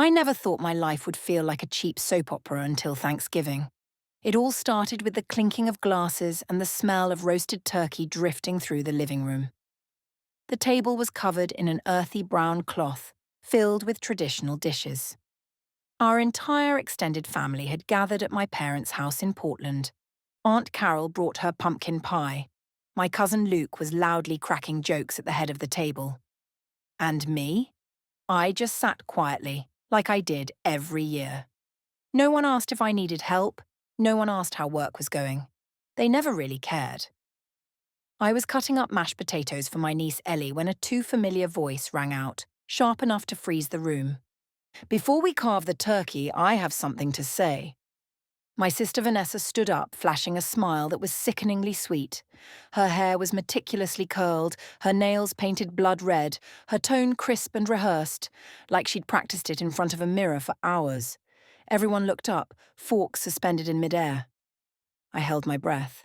I never thought my life would feel like a cheap soap opera until Thanksgiving. It all started with the clinking of glasses and the smell of roasted turkey drifting through the living room. The table was covered in an earthy brown cloth, filled with traditional dishes. Our entire extended family had gathered at my parents' house in Portland. Aunt Carol brought her pumpkin pie. My cousin Luke was loudly cracking jokes at the head of the table. And me? I just sat quietly, like I did every year. No one asked if I needed help. No one asked how work was going. They never really cared. I was cutting up mashed potatoes for my niece Ellie when a too familiar voice rang out, sharp enough to freeze the room. "Before we carve the turkey, I have something to say." My sister Vanessa stood up, flashing a smile that was sickeningly sweet. Her hair was meticulously curled, her nails painted blood red, her tone crisp and rehearsed, like she'd practiced it in front of a mirror for hours. Everyone looked up, forks suspended in midair. I held my breath.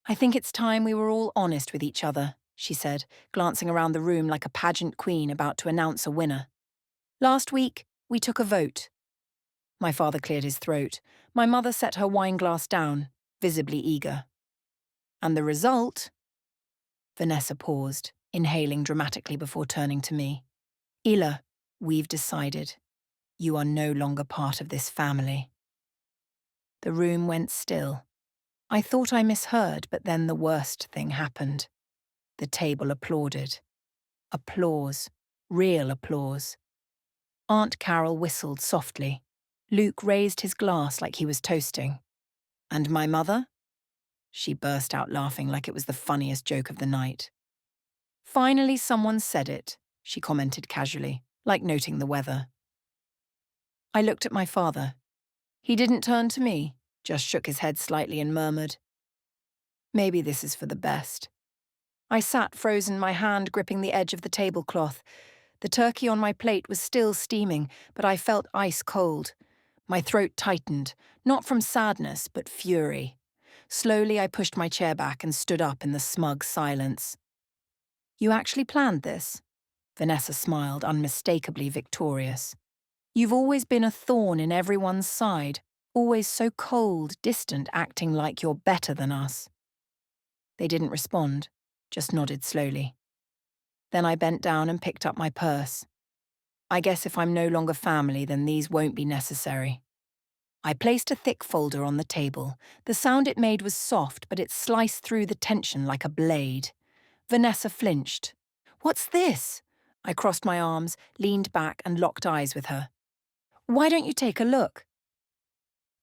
"I think it's time we were all honest with each other," she said, glancing around the room like a pageant queen about to announce a winner. "Last week, we took a vote." My father cleared his throat. My mother set her wineglass down, visibly eager. "And the result?" Vanessa paused, inhaling dramatically before turning to me. "Ila, we've decided. You are no longer part of this family." The room went still. I thought I misheard, but then the worst thing happened. The table applauded. Applause. Real applause. Aunt Carol whistled softly. Luke raised his glass like he was toasting. "And my mother?" She burst out laughing like it was the funniest joke of the night. "Finally someone said it," she commented casually, like noting the weather. I looked at my father. He didn't turn to me, just shook his head slightly and murmured, "Maybe this is for the best." I sat frozen, my hand gripping the edge of the tablecloth. The turkey on my plate was still steaming, but I felt ice cold. My throat tightened, not from sadness, but fury. Slowly, I pushed my chair back and stood up in the smug silence. "You actually planned this?" Vanessa smiled, unmistakably victorious. "You've always been a thorn in everyone's side, always so cold, distant, acting like you're better than us." They didn't respond, just nodded slowly. Then I bent down and picked up my purse. I guess if I'm no longer family, then these won't be necessary. I placed a thick folder on the table. The sound it made was soft, but it sliced through the tension like a blade. Vanessa flinched. "What's this?" I crossed my arms, leaned back, and locked eyes with her. "Why don't you take a look?"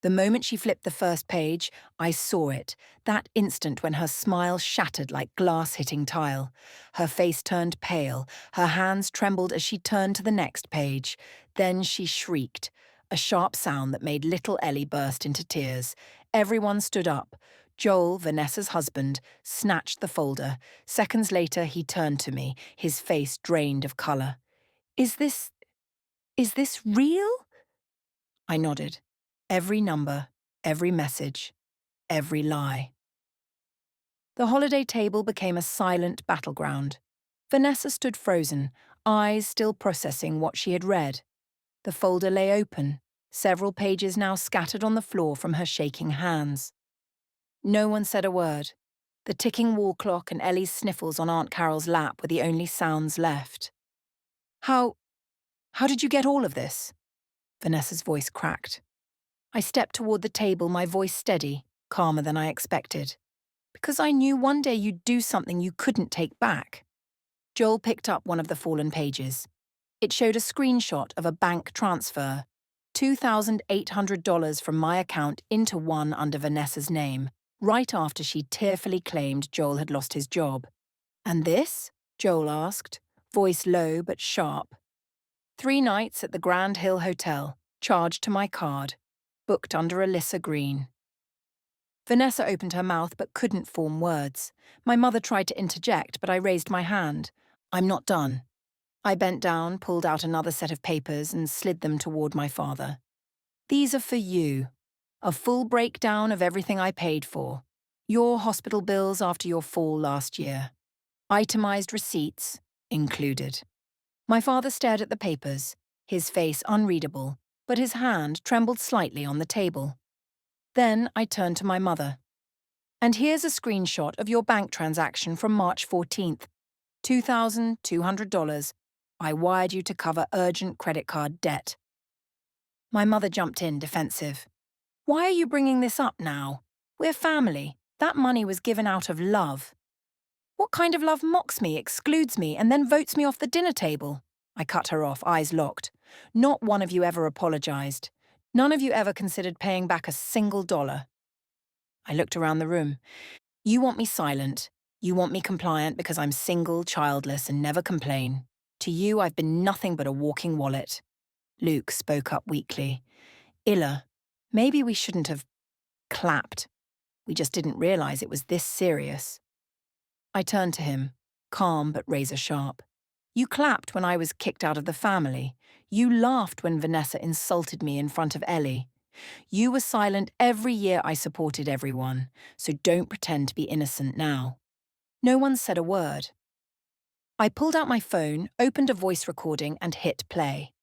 The moment she flipped the first page, I saw it, that instant when her smile shattered like glass hitting tile. Her face turned pale, her hands trembled as she turned to the next page. Then she shrieked, a sharp sound that made little Ellie burst into tears. Everyone stood up. Joel, Vanessa's husband, snatched the folder. Seconds later, he turned to me, his face drained of colour. Is this real?" I nodded. Every number, every message, every lie. The holiday table became a silent battleground. Vanessa stood frozen, eyes still processing what she had read. The folder lay open, several pages now scattered on the floor from her shaking hands. No one said a word. The ticking wall clock and Ellie's sniffles on Aunt Carol's lap were the only sounds left. How did you get all of this?" Vanessa's voice cracked. I stepped toward the table, my voice steady, calmer than I expected. "Because I knew one day you'd do something you couldn't take back." Joel picked up one of the fallen pages. It showed a screenshot of a bank transfer, $2,800 from my account into one under Vanessa's name, right after she tearfully claimed Joel had lost his job. "And this?" Joel asked, voice low but sharp. "3 nights at the Grand Hill Hotel, charged to my card, booked under Alyssa Green." Vanessa opened her mouth but couldn't form words. My mother tried to interject, but I raised my hand. "I'm not done." I bent down, pulled out another set of papers, and slid them toward my father. "These are for you. A full breakdown of everything I paid for. Your hospital bills after your fall last year. Itemized receipts included." My father stared at the papers. his face unreadable, but his hand trembled slightly on the table. Then I turned to my mother. And here's a screenshot of your bank transaction from March 14th. $2,200. I wired you to cover urgent credit card debt. My mother jumped in, defensive. Why are you bringing this up now? We're family. That money was given out of love. What kind of love mocks me, excludes me, and then votes me off the dinner table? I cut her off, eyes locked. Not one of you ever apologized. None of you ever considered paying back a single dollar. I looked around the room. You want me silent. You want me compliant because I'm single, childless, and never complain. To you, I've been nothing but a walking wallet. Luke spoke up weakly. Illa, maybe we shouldn't have clapped. We just didn't realize it was this serious. I turned to him, calm but razor sharp. You clapped when I was kicked out of the family. You laughed when Vanessa insulted me in front of Ellie. You were silent every year I supported everyone, so don't pretend to be innocent now. No one said a word. I pulled out my phone, opened a voice recording, and hit play.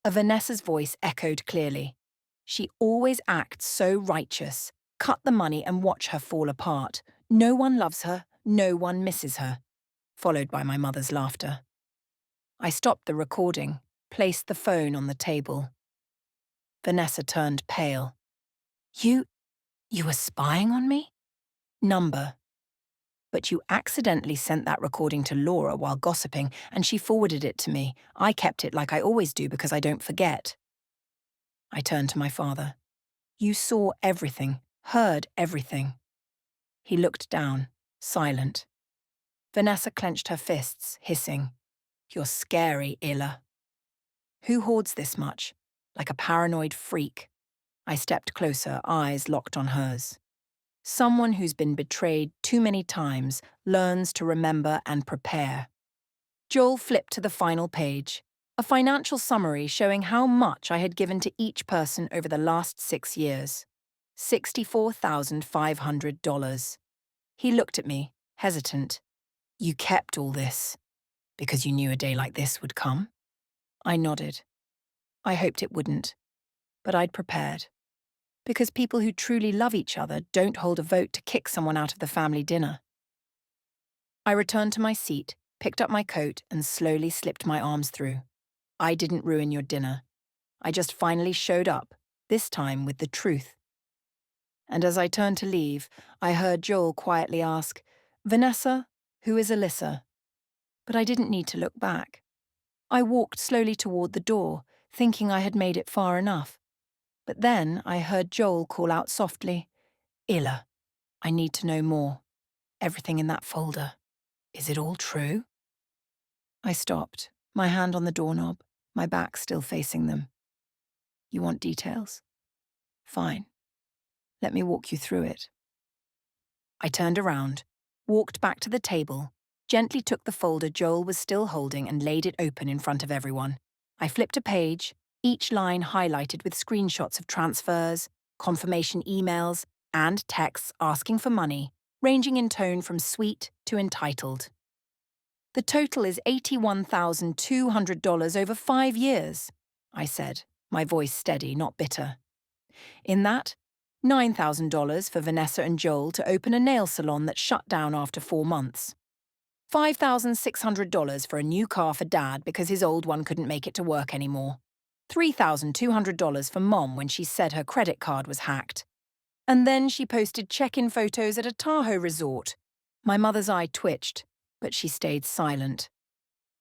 Vanessa's voice echoed clearly. She always acts so righteous. Cut the money and watch her fall apart. No one loves her, no one misses her. Followed by my mother's laughter. I stopped the recording, placed the phone on the table. Vanessa turned pale. You were spying on me? Number. But you accidentally sent that recording to Laura while gossiping, and she forwarded it to me. I kept it like I always do because I don't forget. I turned to my father. You saw everything, heard everything. He looked down, silent. Vanessa clenched her fists, hissing. You're scary, Illa. Who hoards this much? Like a paranoid freak. I stepped closer, eyes locked on hers. Someone who's been betrayed too many times learns to remember and prepare. Joel flipped to the final page, a financial summary showing how much I had given to each person over the last 6 years. $64,500. He looked at me, hesitant. You kept all this because you knew a day like this would come? I nodded. I hoped it wouldn't, but I'd prepared. Because people who truly love each other don't hold a vote to kick someone out of the family dinner. I returned to my seat, picked up my coat, and slowly slipped my arms through. I didn't ruin your dinner. I just finally showed up, this time with the truth. And as I turned to leave, I heard Joel quietly ask, Vanessa, who is Alyssa? But I didn't need to look back. I walked slowly toward the door, thinking I had made it far enough. But then I heard Joel call out softly, Illa, I need to know more. Everything in that folder. Is it all true? I stopped, my hand on the doorknob, my back still facing them. You want details? Fine. Let me walk you through it. I turned around, walked back to the table, gently took the folder Joel was still holding and laid it open in front of everyone. I flipped a page, each line highlighted with screenshots of transfers, confirmation emails, and texts asking for money, ranging in tone from sweet to entitled. The total is $81,200 over 5 years, I said, my voice steady, not bitter. In that, $9,000 for Vanessa and Joel to open a nail salon that shut down after 4 months. $5,600 for a new car for Dad because his old one couldn't make it to work anymore. $3,200 for Mom when she said her credit card was hacked. And then she posted check-in photos at a Tahoe resort. My mother's eye twitched, but she stayed silent.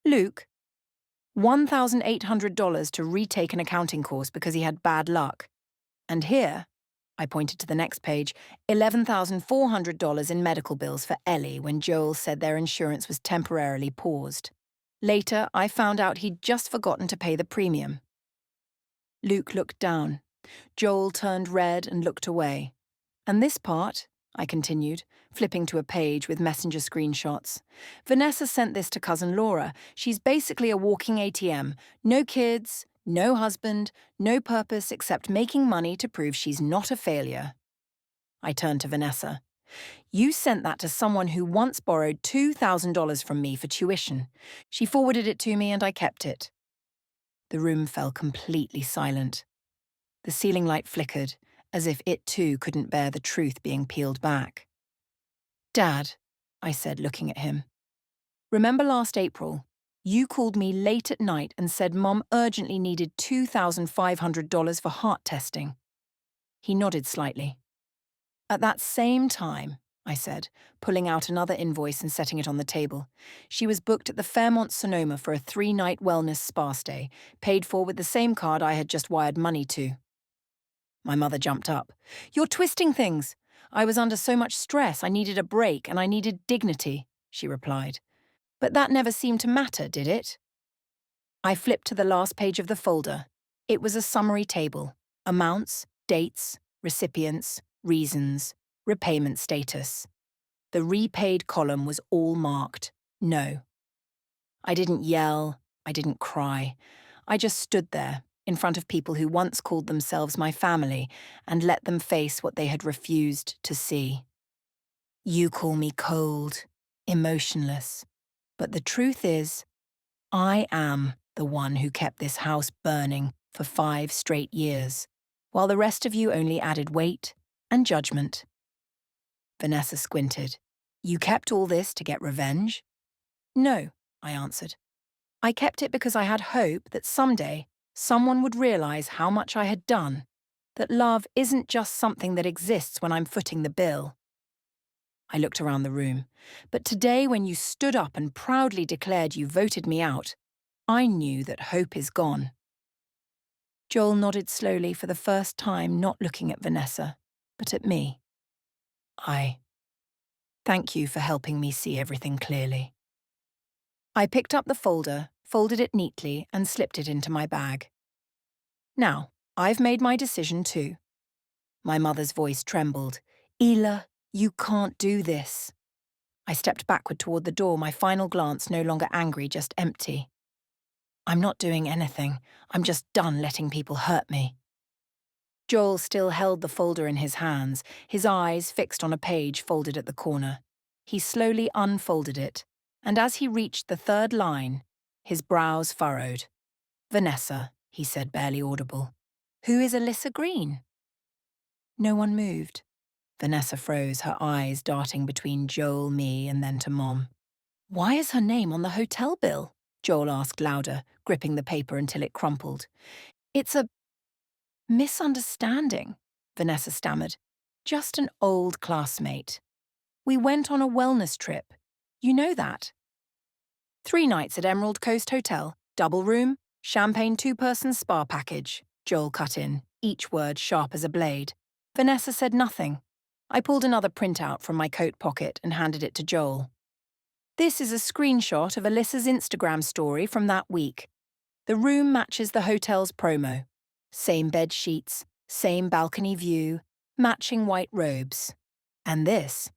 Luke, $1,800 to retake an accounting course because he had bad luck. And here, I pointed to the next page, $11,400 in medical bills for Ellie when Joel said their insurance was temporarily paused. Later, I found out he'd just forgotten to pay the premium. Luke looked down. Joel turned red and looked away. And this part, I continued, flipping to a page with messenger screenshots. Vanessa sent this to Cousin Laura. She's basically a walking ATM. No kids, no husband, no purpose except making money to prove she's not a failure. I turned to Vanessa. You sent that to someone who once borrowed $2,000 from me for tuition. She forwarded it to me and I kept it. The room fell completely silent. The ceiling light flickered, as if it too couldn't bear the truth being peeled back. "Dad," I said, looking at him, "remember last April? You called me late at night and said Mom urgently needed $2,500 for heart testing." He nodded slightly. "At that same time," I said, pulling out another invoice and setting it on the table, "she was booked at the Fairmont Sonoma for a 3-night wellness spa stay, paid for with the same card I had just wired money to." My mother jumped up. "You're twisting things. I was under so much stress, I needed a break and I needed dignity," she replied. "But that never seemed to matter, did it?" I flipped to the last page of the folder. It was a summary table: amounts, dates, recipients, reasons, repayment status. The repaid column was all marked no. I didn't yell, I didn't cry. I just stood there, in front of people who once called themselves my family, and let them face what they had refused to see. You call me cold, emotionless, but the truth is, I am the one who kept this house burning for 5 straight years, while the rest of you only added weight and judgment. Vanessa squinted. "You kept all this to get revenge?" "No," I answered. "I kept it because I had hope that someday someone would realize how much I had done, that love isn't just something that exists when I'm footing the bill." I looked around the room, but today when you stood up and proudly declared you voted me out, I knew that hope is gone. Joel nodded slowly for the first time, not looking at Vanessa, but at me. Thank you for helping me see everything clearly." I picked up the folder, folded it neatly, and slipped it into my bag. "Now, I've made my decision too." My mother's voice trembled. "Ela, you can't do this." I stepped backward toward the door, my final glance no longer angry, just empty. "I'm not doing anything. I'm just done letting people hurt me." Joel still held the folder in his hands, his eyes fixed on a page folded at the corner. He slowly unfolded it, and as he reached the 3rd line, his brows furrowed. "Vanessa," he said, barely audible. "Who is Alyssa Green?" No one moved. Vanessa froze, her eyes darting between Joel, me, and then to Mom. "Why is her name on the hotel bill?" Joel asked louder, gripping the paper until it crumpled. "It's a misunderstanding," Vanessa stammered. "Just an old classmate. We went on a wellness trip. You know that." 3 nights at Emerald Coast Hotel, double room, champagne 2-person spa package," Joel cut in, each word sharp as a blade. Vanessa said nothing. I pulled another printout from my coat pocket and handed it to Joel. "This is a screenshot of Alyssa's Instagram story from that week. The room matches the hotel's promo. Same bed sheets, same balcony view, matching white robes. And this,"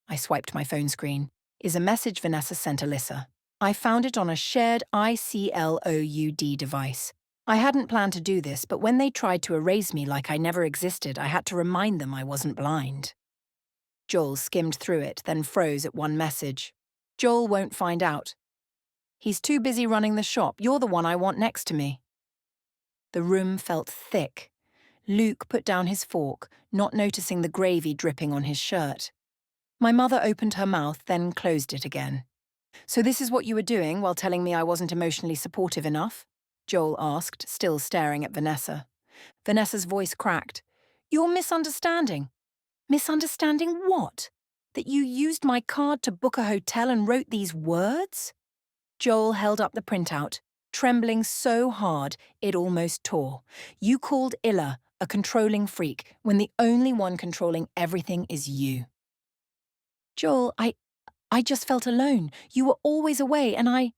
I swiped my phone screen, "is a message Vanessa sent Alyssa. I found it on a shared iCloud device. I hadn't planned to do this, but when they tried to erase me like I never existed, I had to remind them I wasn't blind." Joel skimmed through it, then froze at one message. "Joel won't find out. He's too busy running the shop. You're the one I want next to me." The room felt thick. Luke put down his fork, not noticing the gravy dripping on his shirt. My mother opened her mouth, then closed it again. "So this is what you were doing while telling me I wasn't emotionally supportive enough?" Joel asked, still staring at Vanessa. Vanessa's voice cracked. "You're misunderstanding." "Misunderstanding what? That you used my card to book a hotel and wrote these words?" Joel held up the printout, trembling so hard it almost tore. "You called Ila a controlling freak when the only one controlling everything is you." "Joel, I just felt alone. You were always away and I—"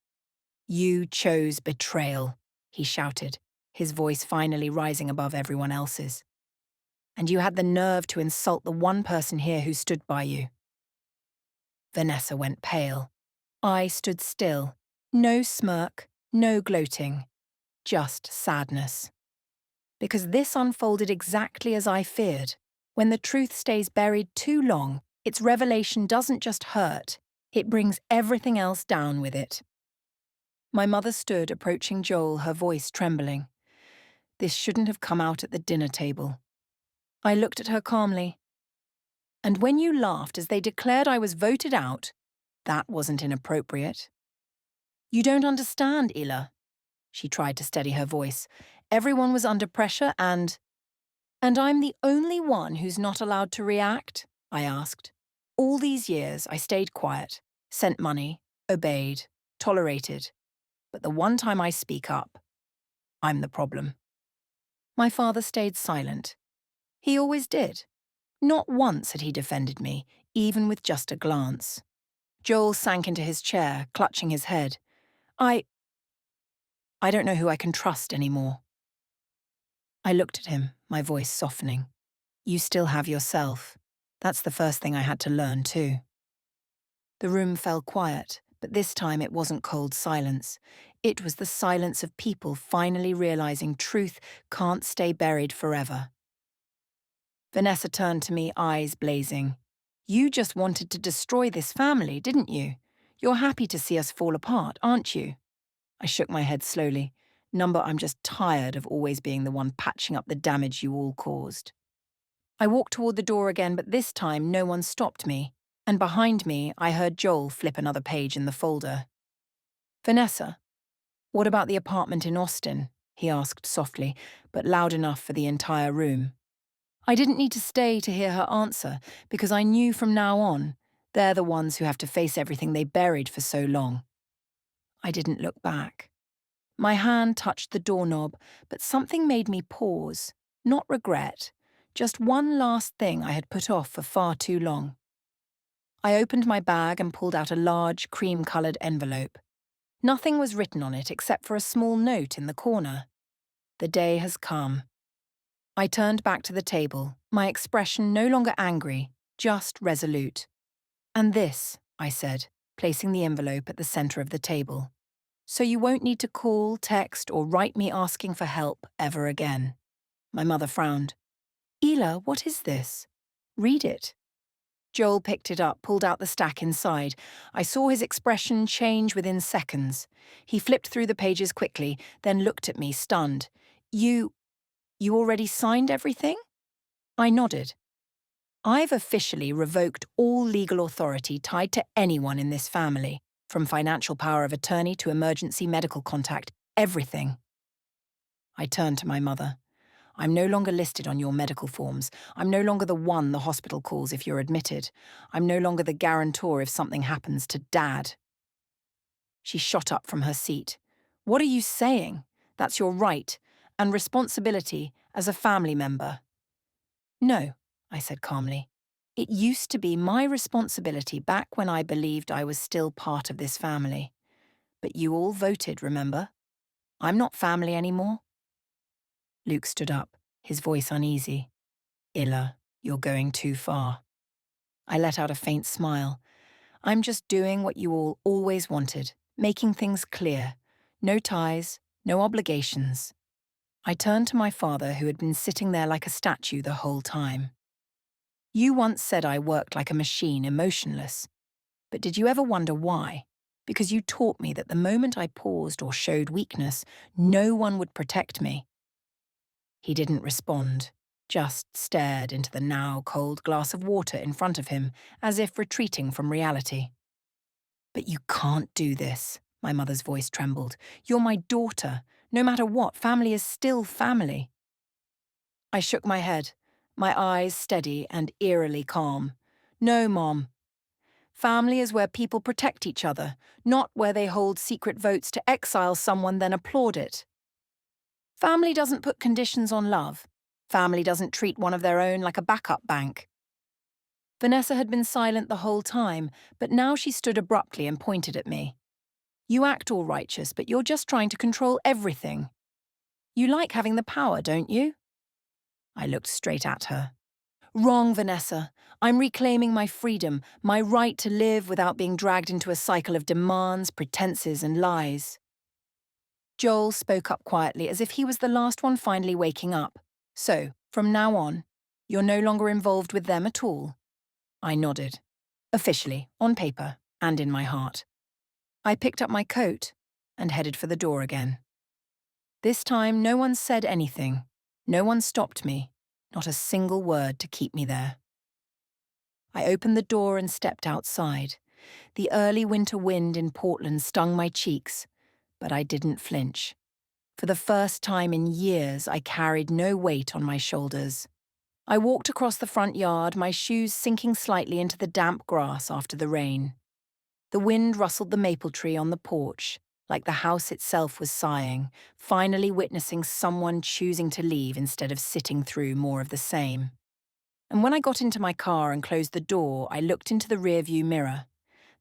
"You chose betrayal," he shouted, his voice finally rising above everyone else's. "And you had the nerve to insult the one person here who stood by you." Vanessa went pale. I stood still. No smirk, no gloating. Just sadness. Because this unfolded exactly as I feared. When the truth stays buried too long, its revelation doesn't just hurt, it brings everything else down with it. My mother stood approaching Joel, her voice trembling. This shouldn't have come out at the dinner table. I looked at her calmly. And when you laughed as they declared I was voted out, that wasn't inappropriate. You don't understand, Ila. She tried to steady her voice. Everyone was under pressure and I'm the only one who's not allowed to react? I asked. All these years I stayed quiet, sent money, obeyed, tolerated. But the one time I speak up, I'm the problem. My father stayed silent. He always did. Not once had he defended me, even with just a glance. Joel sank into his chair, clutching his head. I don't know who I can trust anymore. I looked at him, my voice softening. You still have yourself. That's the first thing I had to learn, too. The room fell quiet, but this time it wasn't cold silence. It was the silence of people finally realizing truth can't stay buried forever. Vanessa turned to me, eyes blazing. You just wanted to destroy this family, didn't you? You're happy to see us fall apart, aren't you? I shook my head slowly. Number, I'm just tired of always being the one patching up the damage you all caused. I walked toward the door again, but this time no one stopped me, and behind me I heard Joel flip another page in the folder. Vanessa, what about the apartment in Austin? He asked softly, but loud enough for the entire room. I didn't need to stay to hear her answer, because I knew from now on, they're the ones who have to face everything they buried for so long. I didn't look back. My hand touched the doorknob, but something made me pause, not regret, just one last thing I had put off for far too long. I opened my bag and pulled out a large, cream-coloured envelope. Nothing was written on it except for a small note in the corner. The day has come. I turned back to the table, my expression no longer angry, just resolute. And this, I said, placing the envelope at the centre of the table. So you won't need to call, text, or write me asking for help ever again. My mother frowned. Ila, what is this? Read it. Joel picked it up, pulled out the stack inside. I saw his expression change within seconds. He flipped through the pages quickly, then looked at me, stunned. You already signed everything? I nodded. I've officially revoked all legal authority tied to anyone in this family, from financial power of attorney to emergency medical contact, everything. I turned to my mother. I'm no longer listed on your medical forms. I'm no longer the one the hospital calls if you're admitted. I'm no longer the guarantor if something happens to Dad. She shot up from her seat. What are you saying? That's your right and responsibility as a family member. No, I said calmly. It used to be my responsibility back when I believed I was still part of this family. But you all voted, remember? I'm not family anymore. Luke stood up, his voice uneasy. Ila, you're going too far. I let out a faint smile. I'm just doing what you all always wanted, making things clear. No ties, no obligations. I turned to my father, who had been sitting there like a statue the whole time. You once said I worked like a machine, emotionless. But did you ever wonder why? Because you taught me that the moment I paused or showed weakness, no one would protect me. He didn't respond, just stared into the now cold glass of water in front of him, as if retreating from reality. But you can't do this, my mother's voice trembled. You're my daughter. No matter what, family is still family. I shook my head, my eyes steady and eerily calm. No, Mom. Family is where people protect each other, not where they hold secret votes to exile someone then applaud it. Family doesn't put conditions on love. Family doesn't treat one of their own like a backup bank. Vanessa had been silent the whole time, but now she stood abruptly and pointed at me. You act all righteous, but you're just trying to control everything. You like having the power, don't you? I looked straight at her. Wrong, Vanessa. I'm reclaiming my freedom, my right to live without being dragged into a cycle of demands, pretenses, and lies. Joel spoke up quietly, as if he was the last one finally waking up. So, from now on, you're no longer involved with them at all. I nodded. Officially, on paper, and in my heart. I picked up my coat. and headed for the door again. This time, no one said anything. No one stopped me, not a single word to keep me there. I opened the door and stepped outside. The early winter wind in Portland stung my cheeks, but I didn't flinch. For the first time in years, I carried no weight on my shoulders. I walked across the front yard, my shoes sinking slightly into the damp grass after the rain. The wind rustled the maple tree on the porch, like the house itself was sighing, finally witnessing someone choosing to leave instead of sitting through more of the same. And when I got into my car and closed the door, I looked into the rearview mirror.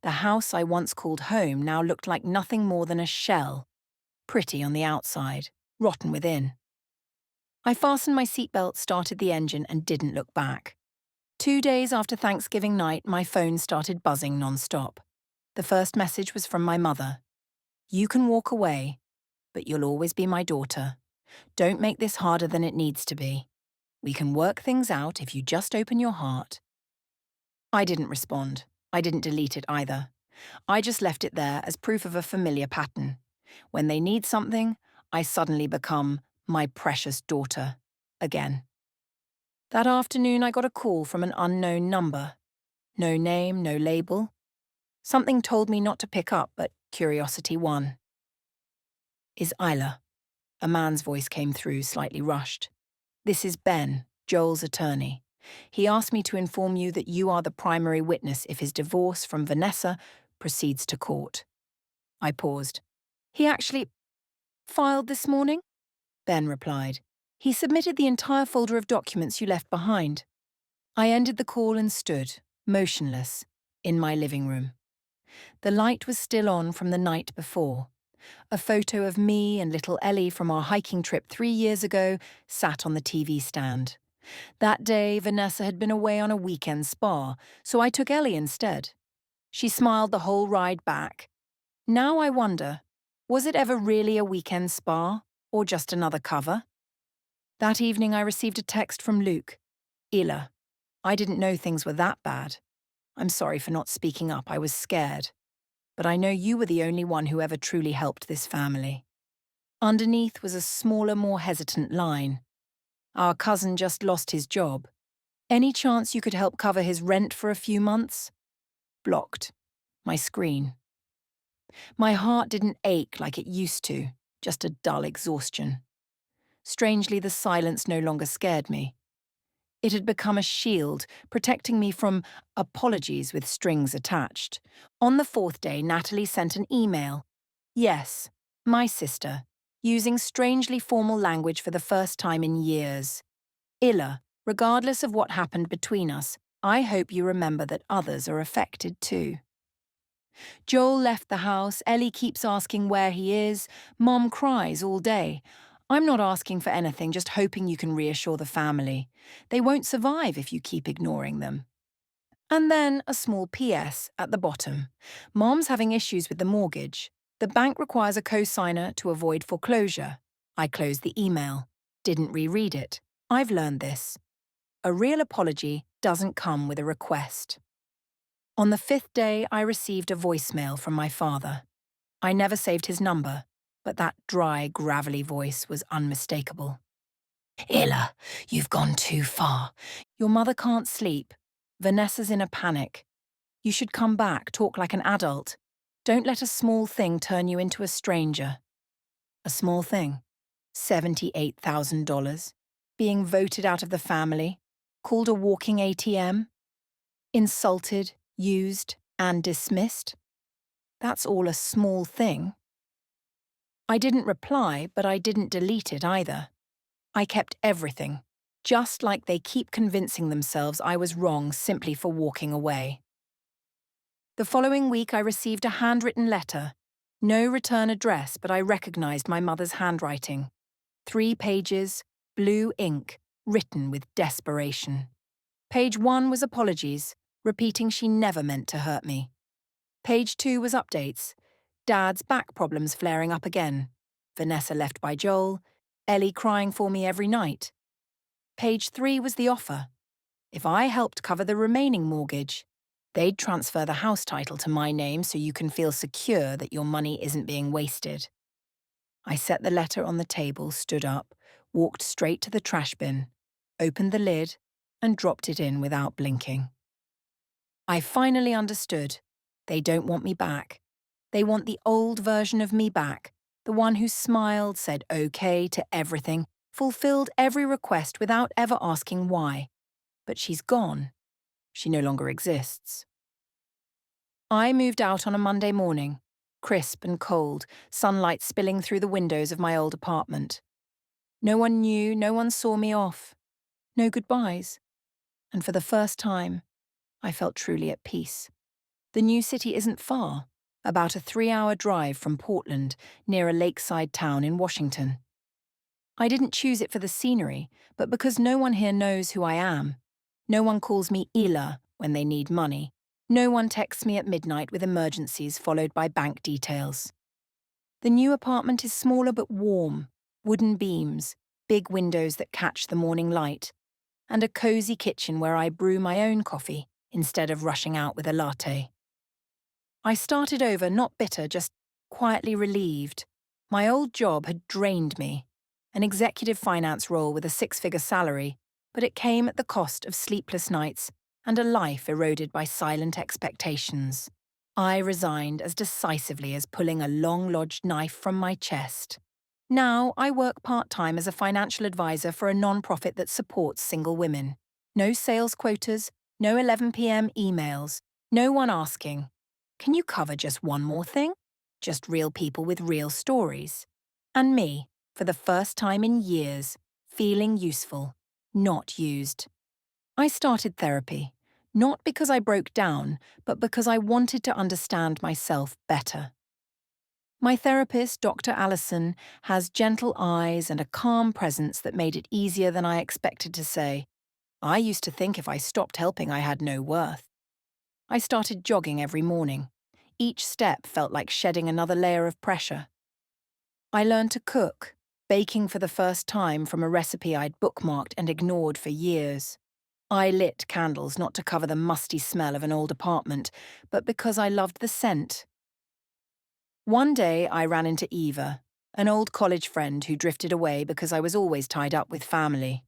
The house I once called home now looked like nothing more than a shell, pretty on the outside, rotten within. I fastened my seatbelt, started the engine, and didn't look back. 2 days after Thanksgiving night, my phone started buzzing non-stop. The first message was from my mother. "You can walk away, but you'll always be my daughter. Don't make this harder than it needs to be. We can work things out if you just open your heart." I didn't respond. I didn't delete it either. I just left it there as proof of a familiar pattern. When they need something, I suddenly become my precious daughter again. That afternoon, I got a call from an unknown number. No name, no label. Something told me not to pick up, but curiosity won. "Is Isla?" A man's voice came through, slightly rushed. "This is Ben, Joel's attorney. He asked me to inform you that you are the primary witness if his divorce from Vanessa proceeds to court." I paused. "He actually filed this morning?" Ben replied. "He submitted the entire folder of documents you left behind." I ended the call and stood, motionless, in my living room. The light was still on from the night before. A photo of me and little Ellie from our hiking trip 3 years ago sat on the TV stand. That day, Vanessa had been away on a weekend spa, so I took Ellie instead. She smiled the whole ride back. Now I wonder, was it ever really a weekend spa, or just another cover? That evening I received a text from Luke. "Ila, I didn't know things were that bad. I'm sorry for not speaking up, I was scared. But I know you were the only one who ever truly helped this family." Underneath was a smaller, more hesitant line. "Our cousin just lost his job. Any chance you could help cover his rent for a few months?" Blocked. My screen. My heart didn't ache like it used to, just a dull exhaustion. Strangely, the silence no longer scared me. It had become a shield, protecting me from apologies with strings attached. On the 4th day, Natalie sent an email. Yes, my sister, using strangely formal language for the first time in years. "Ila, regardless of what happened between us, I hope you remember that others are affected too. Joel left the house, Ellie keeps asking where he is, Mom cries all day. I'm not asking for anything, just hoping you can reassure the family. They won't survive if you keep ignoring them." And then a small PS at the bottom. "Mom's having issues with the mortgage. The bank requires a co-signer to avoid foreclosure." I closed the email. Didn't reread it. I've learned this. A real apology doesn't come with a request. On the 5th day, I received a voicemail from my father. I never saved his number, but that dry, gravelly voice was unmistakable. "Ila, you've gone too far. Your mother can't sleep. Vanessa's in a panic. You should come back, talk like an adult. Don't let a small thing turn you into a stranger." A small thing? $78,000? Being voted out of the family? Called a walking ATM? Insulted, used, and dismissed? That's all a small thing. I didn't reply, but I didn't delete it either. I kept everything, just like they keep convincing themselves I was wrong simply for walking away. The following week I received a handwritten letter. No return address, but I recognized my mother's handwriting. 3 pages, blue ink, written with desperation. Page 1 was apologies, repeating she never meant to hurt me. Page 2 was updates. Dad's back problems flaring up again. Vanessa left by Joel. Ellie crying for me every night. Page 3 was the offer. If I helped cover the remaining mortgage, They'd transfer the house title to my name so you can feel secure that your money isn't being wasted. I set the letter on the table, stood up, walked straight to the trash bin, opened the lid, and dropped it in without blinking. I finally understood. They don't want me back. They want the old version of me back, the one who smiled, said okay to everything, fulfilled every request without ever asking why. But she's gone. She no longer exists. I moved out on a Monday morning, crisp and cold, sunlight spilling through the windows of my old apartment. No one knew, no one saw me off. No goodbyes. And for the first time, I felt truly at peace. The new city isn't far, about a 3-hour drive from Portland, near a lakeside town in Washington. I didn't choose it for the scenery, but because no one here knows who I am. No one calls me Ila when they need money. No one texts me at midnight with emergencies followed by bank details. The new apartment is smaller but warm, wooden beams, big windows that catch the morning light, and a cozy kitchen where I brew my own coffee instead of rushing out with a latte. I started over not bitter, just quietly relieved. My old job had drained me, an executive finance role with a 6-figure salary, but it came at the cost of sleepless nights and a life eroded by silent expectations. I resigned as decisively as pulling a long-lodged knife from my chest. Now I work part-time as a financial advisor for a non-profit that supports single women. No sales quotas, no 11 p.m. emails, no one asking, "Can you cover just one more thing?" Just real people with real stories. And me, for the first time in years, feeling useful, not used. I started therapy, not because I broke down, but because I wanted to understand myself better. My therapist, Dr. Allison, has gentle eyes and a calm presence that made it easier than I expected to say. I used to think if I stopped helping, I had no worth. I started jogging every morning. Each step felt like shedding another layer of pressure. I learned to cook, baking for the first time from a recipe I'd bookmarked and ignored for years. I lit candles not to cover the musty smell of an old apartment, but because I loved the scent. One day I ran into Eva, an old college friend who drifted away because I was always tied up with family.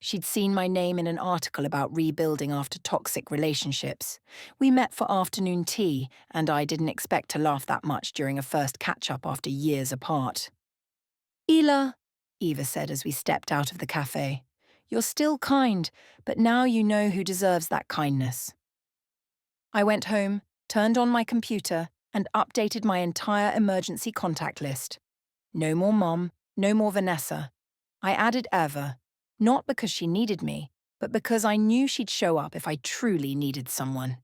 She'd seen my name in an article about rebuilding after toxic relationships. We met for afternoon tea, and I didn't expect to laugh that much during a first catch-up after years apart. "Ela," Eva said as we stepped out of the cafe, "you're still kind, but now you know who deserves that kindness." I went home, turned on my computer, and updated my entire emergency contact list. No more Mom, no more Vanessa. I added Eva, not because she needed me, but because I knew she'd show up if I truly needed someone.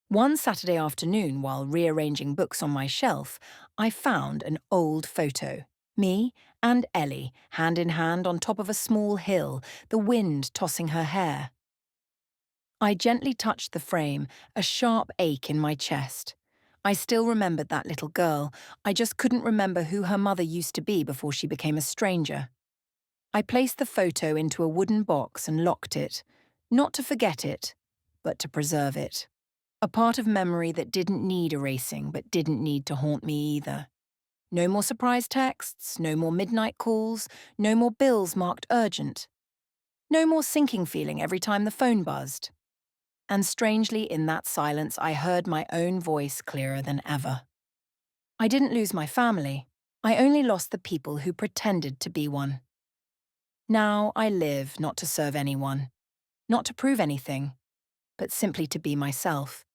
One Saturday afternoon, while rearranging books on my shelf, I found an old photo. Me and Ellie, hand in hand on top of a small hill, the wind tossing her hair. I gently touched the frame, a sharp ache in my chest. I still remembered that little girl. I just couldn't remember who her mother used to be before she became a stranger. I placed the photo into a wooden box and locked it, not to forget it, but to preserve it. A part of memory that didn't need erasing, but didn't need to haunt me either. No more surprise texts, no more midnight calls, no more bills marked urgent. No more sinking feeling every time the phone buzzed. And strangely, in that silence, I heard my own voice clearer than ever. I didn't lose my family. I only lost the people who pretended to be one. Now I live not to serve anyone, not to prove anything, but simply to be myself.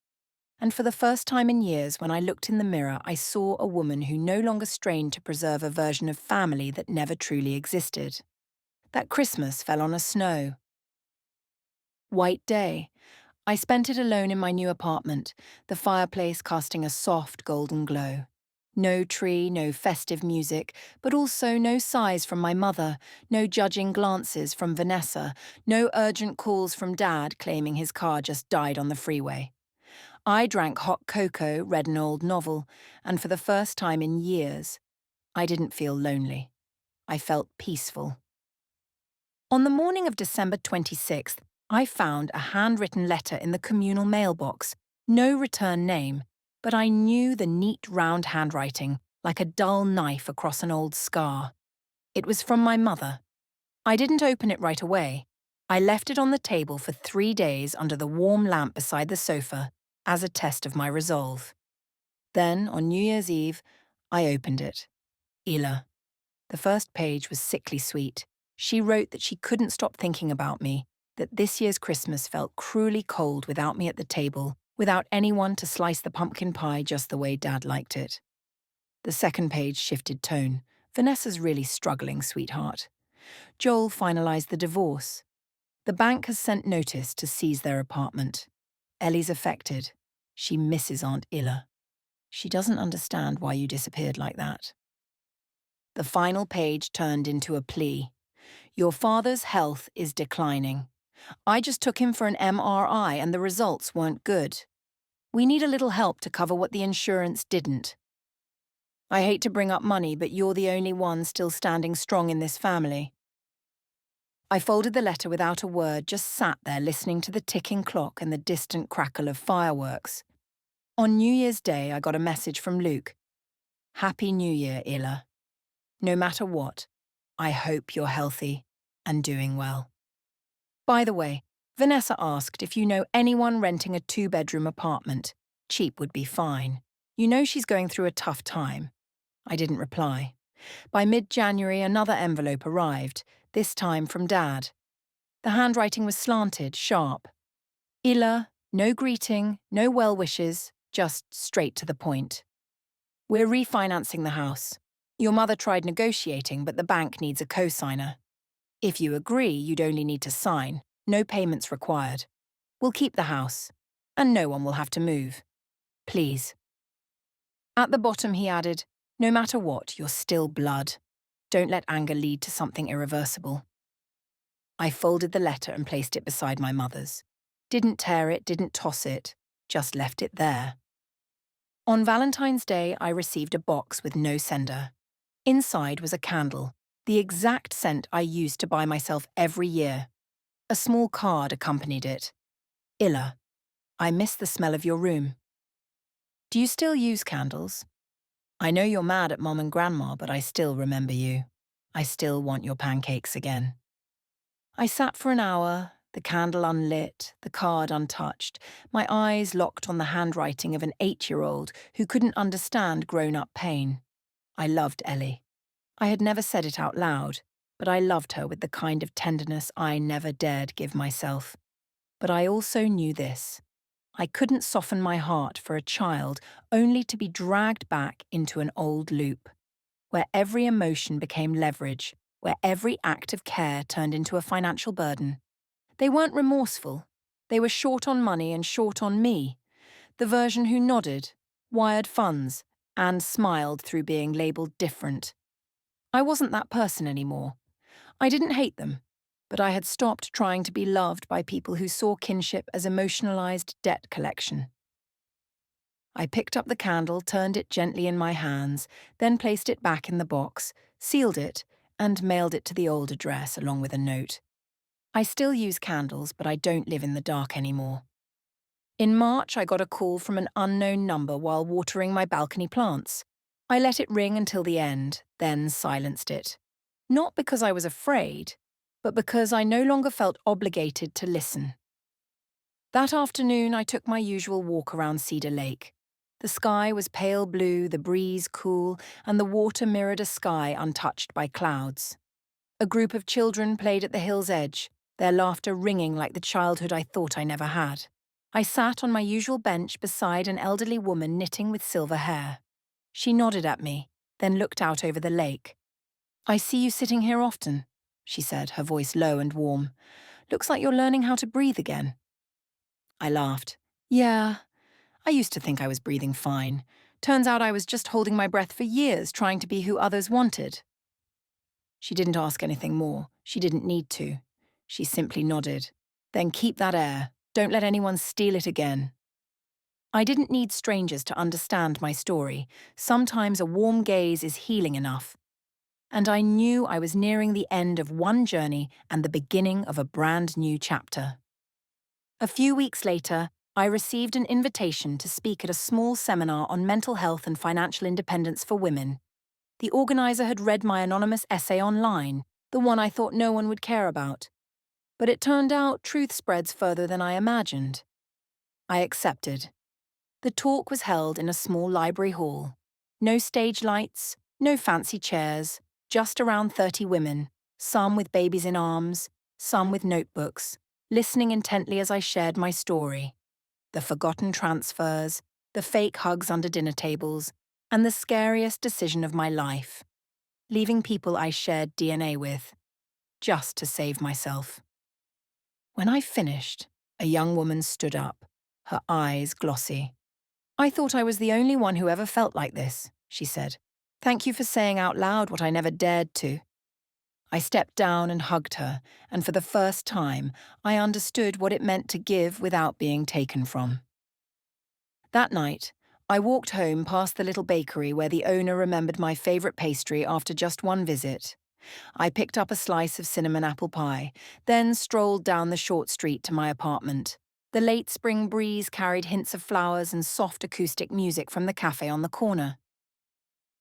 And for the first time in years, when I looked in the mirror, I saw a woman who no longer strained to preserve a version of family that never truly existed. That Christmas fell on a snow. White day. I spent it alone in my new apartment, the fireplace casting a soft golden glow. No tree, no festive music, but also no sighs from my mother, no judging glances from Vanessa, no urgent calls from Dad claiming his car just died on the freeway. I drank hot cocoa, read an old novel, and for the first time in years, I didn't feel lonely. I felt peaceful. On the morning of December 26th, I found a handwritten letter in the communal mailbox, No return name, but I knew the neat round handwriting like a dull knife across an old scar. It was from my mother. I didn't open it right away. I left it on the table for 3 days under the warm lamp beside the sofa as a test of my resolve. Then, on New Year's Eve, I opened it. Ila. The first page was sickly sweet. She wrote that she couldn't stop thinking about me, that this year's Christmas felt cruelly cold without me at the table, without anyone to slice the pumpkin pie just the way Dad liked it. The second page shifted tone. Vanessa's really struggling, sweetheart. Joel finalised the divorce. The bank has sent notice to seize their apartment. Ellie's affected. She misses Aunt Illa. She doesn't understand why you disappeared like that. The final page turned into a plea. Your father's health is declining. I just took him for an MRI and the results weren't good. We need a little help to cover what the insurance didn't. I hate to bring up money, but you're the only one still standing strong in this family. I folded the letter without a word, just sat there listening to the ticking clock and the distant crackle of fireworks. On New Year's Day, I got a message from Luke. Happy New Year, Illa. No matter what, I hope you're healthy and doing well. By the way, Vanessa asked if you know anyone renting a 2-bedroom apartment. Cheap would be fine. You know she's going through a tough time. I didn't reply. By mid-January, another envelope arrived, this time from Dad. The handwriting was slanted, sharp. Illa, no greeting, no well wishes, just straight to the point. We're refinancing the house. Your mother tried negotiating, but the bank needs a co-signer. If you agree, you'd only need to sign. No payments required. We'll keep the house, and no one will have to move. Please. At the bottom, he added, no matter what, you're still blood. Don't let anger lead to something irreversible. I folded the letter and placed it beside my mother's. Didn't tear it, didn't toss it, just left it there. On Valentine's Day, I received a box with no sender. Inside was a candle, the exact scent I used to buy myself every year. A small card accompanied it. Illa, I miss the smell of your room. Do you still use candles? I know you're mad at Mom and Grandma, but I still remember you. I still want your pancakes again. I sat for an hour, the candle unlit, the card untouched, my eyes locked on the handwriting of an 8-year-old who couldn't understand grown-up pain. I loved Ellie. I had never said it out loud, but I loved her with the kind of tenderness I never dared give myself. But I also knew this. I couldn't soften my heart for a child only to be dragged back into an old loop, where every emotion became leverage, where every act of care turned into a financial burden. They weren't remorseful. They were short on money and short on me, the version who nodded, wired funds, and smiled through being labelled different. I wasn't that person anymore. I didn't hate them, but I had stopped trying to be loved by people who saw kinship as emotionalized debt collection. I picked up the candle, turned it gently in my hands, then placed it back in the box, sealed it, and mailed it to the old address along with a note. I still use candles, but I don't live in the dark anymore. In March, I got a call from an unknown number while watering my balcony plants. I let it ring until the end, then silenced it. Not because I was afraid, but because I no longer felt obligated to listen. That afternoon, I took my usual walk around Cedar Lake. The sky was pale blue, the breeze cool, and the water mirrored a sky untouched by clouds. A group of children played at the hill's edge, their laughter ringing like the childhood I thought I never had. I sat on my usual bench beside an elderly woman knitting with silver hair. She nodded at me, then looked out over the lake. I see you sitting here often, she said, her voice low and warm. Looks like you're learning how to breathe again. I laughed. Yeah, I used to think I was breathing fine. Turns out I was just holding my breath for years, trying to be who others wanted. She didn't ask anything more. She didn't need to. She simply nodded. Then keep that air. Don't let anyone steal it again. I didn't need strangers to understand my story. Sometimes a warm gaze is healing enough. And I knew I was nearing the end of one journey and the beginning of a brand new chapter. A few weeks later, I received an invitation to speak at a small seminar on mental health and financial independence for women. The organizer had read my anonymous essay online, the one I thought no one would care about. But it turned out truth spreads further than I imagined. I accepted. The talk was held in a small library hall. No stage lights, no fancy chairs, just around 30 women, some with babies in arms, some with notebooks, listening intently as I shared my story. The forgotten transfers, the fake hugs under dinner tables, and the scariest decision of my life, leaving people I shared DNA with, just to save myself. When I finished, a young woman stood up, her eyes glossy. "I thought I was the only one who ever felt like this," she said. "Thank you for saying out loud what I never dared to." I stepped down and hugged her, and for the first time, I understood what it meant to give without being taken from. That night, I walked home past the little bakery where the owner remembered my favourite pastry after just one visit. I picked up a slice of cinnamon apple pie, then strolled down the short street to my apartment. The late spring breeze carried hints of flowers and soft acoustic music from the cafe on the corner.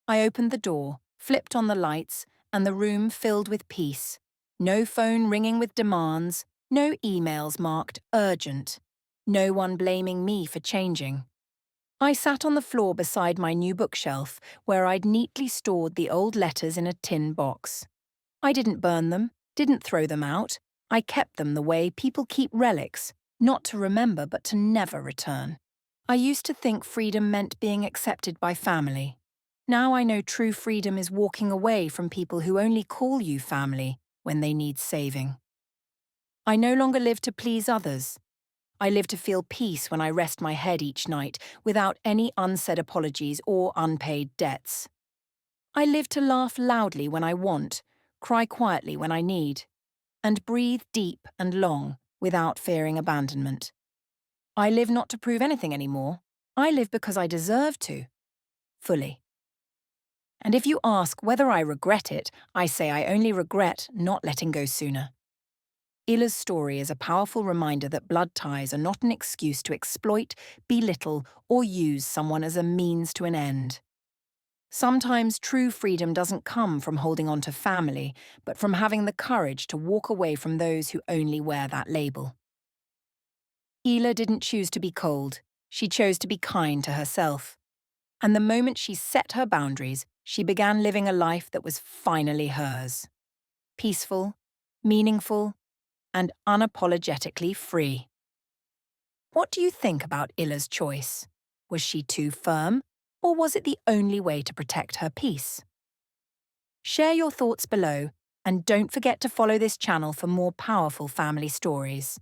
I opened the door, flipped on the lights, and the room filled with peace. No phone ringing with demands, no emails marked urgent, no one blaming me for changing. I sat on the floor beside my new bookshelf, where I'd neatly stored the old letters in a tin box. I didn't burn them, didn't throw them out. I kept them the way people keep relics, not to remember but to never return. I used to think freedom meant being accepted by family. Now I know true freedom is walking away from people who only call you family when they need saving. I no longer live to please others. I live to feel peace when I rest my head each night without any unsaid apologies or unpaid debts. I live to laugh loudly when I want, cry quietly when I need, and breathe deep and long without fearing abandonment. I live not to prove anything anymore. I live because I deserve to, fully. And if you ask whether I regret it, I say I only regret not letting go sooner. Ila's story is a powerful reminder that blood ties are not an excuse to exploit, belittle, or use someone as a means to an end. Sometimes true freedom doesn't come from holding on to family, but from having the courage to walk away from those who only wear that label. Ila didn't choose to be cold. She chose to be kind to herself. And the moment she set her boundaries, she began living a life that was finally hers. Peaceful, meaningful, and unapologetically free. What do you think about Ila's choice? Was she too firm, or was it the only way to protect her peace? Share your thoughts below, and don't forget to follow this channel for more powerful family stories.